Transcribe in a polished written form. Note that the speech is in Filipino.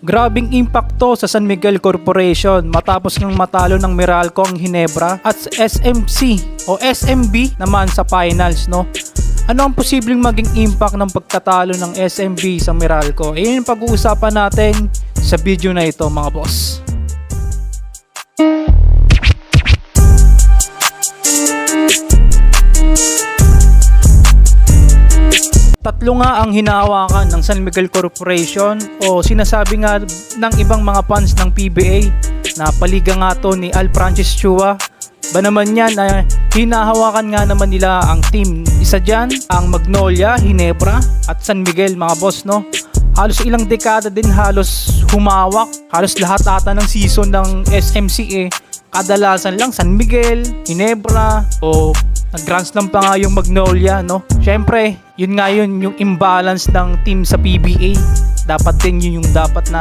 Grabing impacto sa San Miguel Corporation matapos ng matalo ng Meralco ang Ginebra at SMC o SMB naman sa finals, no? Ano ang posibleng maging impact ng pagkatalo ng SMB sa Meralco? Ayun yung pag-uusapan natin sa video na ito, mga boss. Tatlo nga ang hinahawakan ng San Miguel Corporation o sinasabi nga ng ibang mga fans ng PBA na paliga nga to ni Al Francis Chua. Ba naman yan na hinahawakan nga naman nila ang team. Isa dyan ang Magnolia, Ginebra at San Miguel, mga boss, no? Halos ilang dekada din halos humawak. Halos lahat ata ng season ng SMC kadalasan lang San Miguel, Ginebra o nag-grand slam pa nga yung Magnolia, no? Syempre, yun nga yun yung imbalance ng team sa PBA. Dapat din yun yung dapat na